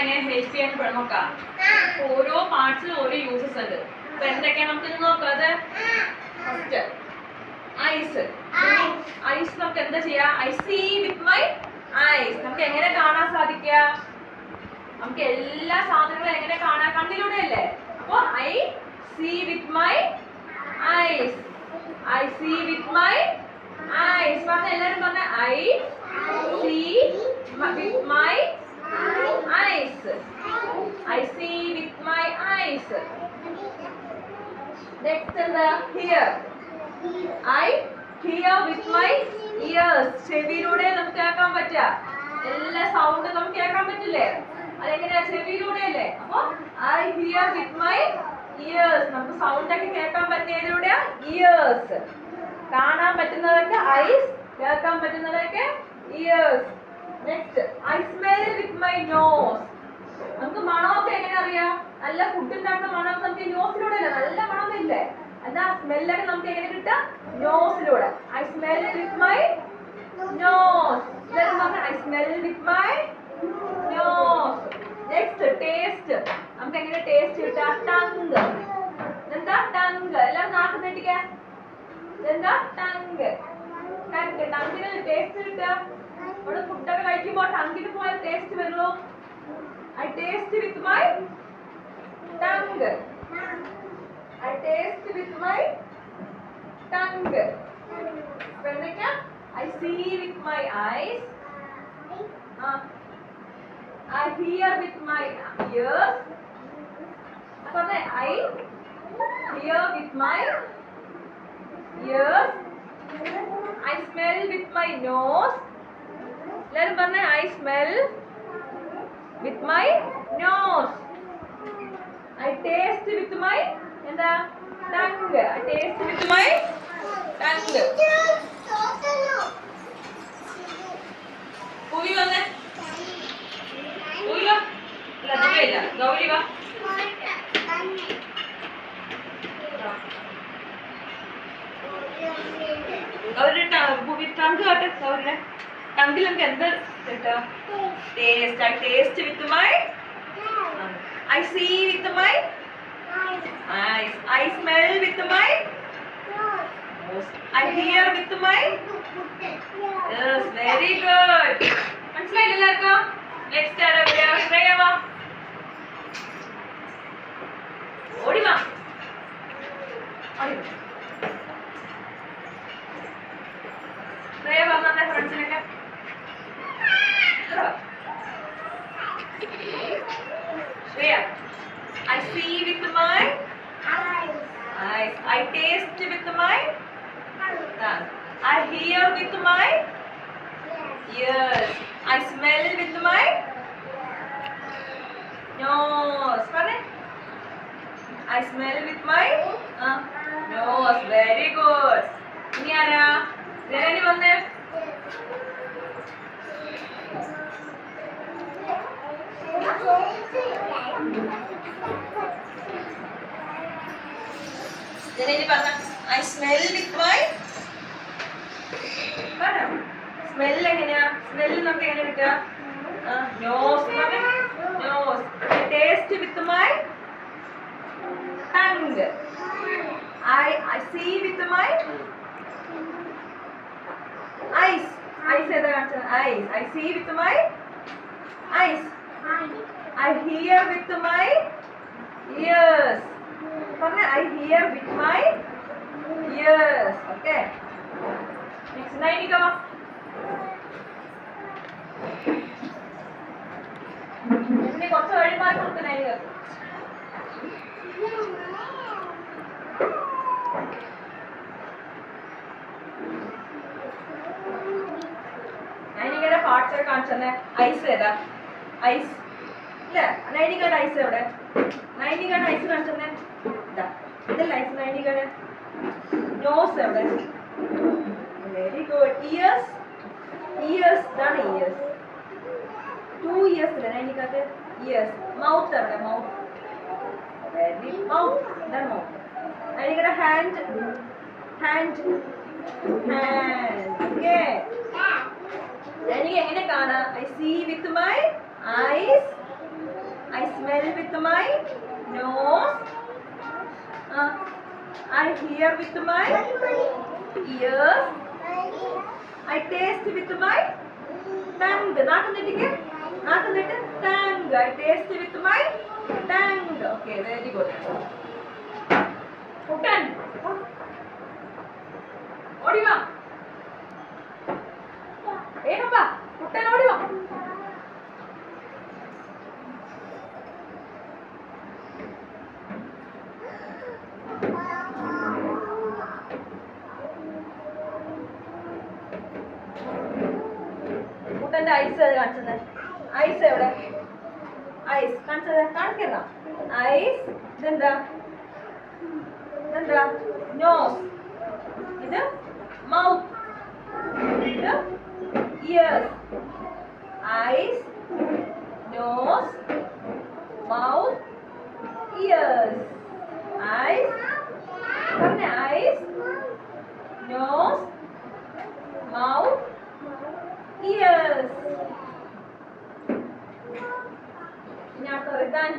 എങ്ങനെ ഹെൽപ്പ് ചെയ്യാൻ നോക്കാം. ഓരോ പാർട്സിനും ഓരോ യൂസസ് ഉണ്ട്. അപ്പൊ എന്തൊക്കെയാ നമുക്ക് നോക്കാം. അത് ഫസ്റ്റ് ഐസ്. ഐസ് നമുക്ക് എന്താ ചെയ്യാ? I see with my eyes. നമുക്ക് എങ്ങനെ കാണാൻ സാധിക്കുക? നമുക്ക് എല്ലാ സാധനങ്ങളും എങ്ങനെ കാണാൻ? കണ്ണിലൂടെ അല്ലേ? അപ്പൊ I see with my eyes. I see with my eyes. പറഞ്ഞ എല്ലാരും പറഞ്ഞ I see with my eyes. I see with my eyes. Next എന്താ? Hear. I hear with my ears. ചെവിയിലൂടെ നമുക്ക് കേൾക്കാൻ പറ്റുക. എല്ലാ സൗണ്ട് നമുക്ക് കേൾക്കാൻ പറ്റില്ലേ? അതെങ്ങനെയാ? ചെവിയിലൂടെ അല്ലേ? അപ്പൊ I hear with my ears. നമുക്ക് സൗണ്ട് ഒക്കെ കേൾക്കാൻ പറ്റുന്നതിലൂടെ ഇയേഴ്സ്. കാണാൻ പറ്റുന്നതൊക്കെ ഐസ്, കേൾക്കാൻ പറ്റുന്നതൊക്കെ ears. Next I smell with my nose. നമുക്ക് മണമൊക്കെ എങ്ങനെ അറിയാം? നല്ല ഫുഡ് ഉണ്ടാക്കുന്ന മണം നമുക്ക് നോസിലൂടെ അല്ലേ? നല്ല മണമില്ലേ? എന്നാ സ്മെല്ലൊക്കെ നമുക്ക് എങ്ങനെ കിട്ടാം? നോസിലൂടെ. I smell with my nose. I smell with my nose. Next taste. നമുക്ക് എങ്ങനെ ടേസ്റ്റ് കിട്ടാം? ടങ്. എന്താ? ടങ്. എല്ലാം നാക്ക് നീട്ടിക്കാൻ. എന്താ? ടങ്. ടങ്ങിന് ടേസ്റ്റ് കിട്ടുക. നമ്മള് ഫുഡൊക്കെ കഴിക്കുമ്പോൾ ടങ്ങിന് പോയാൽ ടേസ്റ്റ് വരുള്ളൂ. I taste with my tongue. I taste with my tongue. അപ്പൊ എന്തൊക്കെയാ? I see with my eyes. I hear with my ears. അപ്പൊ I hear with my ears. I smell with my nose. എല്ലാരും പറഞ്ഞേ I smell with my nose. I taste with my എന്താ? Tongue. I taste with my tongue. പൂവി വന്നേ. പൂവി വാ. അല്ല ദൂരയില്ല. ഗൗരി വാ. Gauri പൂവി tongue കാട്ടെ. ഗൗരിയുടെ ടങ്ങിൽ നമുക്ക് എന്ത് കിട്ടുക? Taste. I taste with my I see with my eyes. I smell with my nose. I hear with my yes, very good. മനസ്സിലായില്ല എല്ലാവർക്കും? നെക്സ്റ്റ് ആരാ? ശ്രേയ വാ. ഓടി വാ. ശ്രേയ വന്നെ ഫ്രണ്ട്സിനൊക്കെ. Shreya I see with my eyes. I taste with my tongue. I hear with my ears. I smell with my nose. I smell with my nose. Very good. Ini ara? Rani vanne. I smell with my smell എങ്ങനെയാ? Smell നമുക്ക് എങ്ങനെ കിട്ടുക? Nose. Nose. I taste with my tongue. I see with my eyes. Eyes ഏതാ കാണിച്ചത്? Eyes. I see with my eyes. I hear with my ears. I hear with my ears. Okay. Next, Nainika va. ഇതിനെ കുറച്ച് വഴിമാറി കൊടുക്ക് Nainika. നൈനികയുടെ parts ഒക്കെ കാണിച്ചെന്നെ. Ice ഏതാ? Ice ഇല്ല. നൈനികയുടെ ഐസ് എവിടെ? നൈനികയുടെ ഐസ് കാണിച്ചെന്നെ. ഇതല്ല ഐസ്. നൈനികയുടെ നോസ് എവിടെ? Very good. ഇയേഴ്സ്. ഇയേഴ്സ്. ഇതാണ് ഇയേഴ്സ്. 2 ഇയേഴ്സ് അല്ലേ നൈനികക്ക്? ഇയേഴ്സ്. മൗത്ത് എവിടെ? മൗത്ത്. Very mouth. ഇതാണ് മൗത്ത്. നൈനികയുടെ ഹാൻഡ്. ഹാൻഡ്. ഹാൻഡ്. ഓക്കെ. എനിക്ക് എങ്ങനെ കാണാം? I see with my eyes. I smell with my nose. I hear with my ears. I taste with my tongue. നാക്ക് നീട്ടിക്ക്. നാക്ക് നീട്ട്. Tongue. I taste with my tongue. Okay, very good. കുട്ടൻ ഓടി വാ. വേഗം വാ. കുട്ടൻ ഓടി വാ. കുട്ടന്റെ ഐസ് കാണിച്ചത്. ഐസ് എവിടെ? ഐസ് കാണിച്ചത്. കാണിക്കുന്ന ഐസ്. ഇതെന്താ? ഇതെന്താ? നോസ്. ഇത് മൗത്ത്. ഇത് ears. Eyes, nose, mouth, ears. Eyes പറഞ്ഞ eyes, nose, mouth, ears. Ini aku rekan.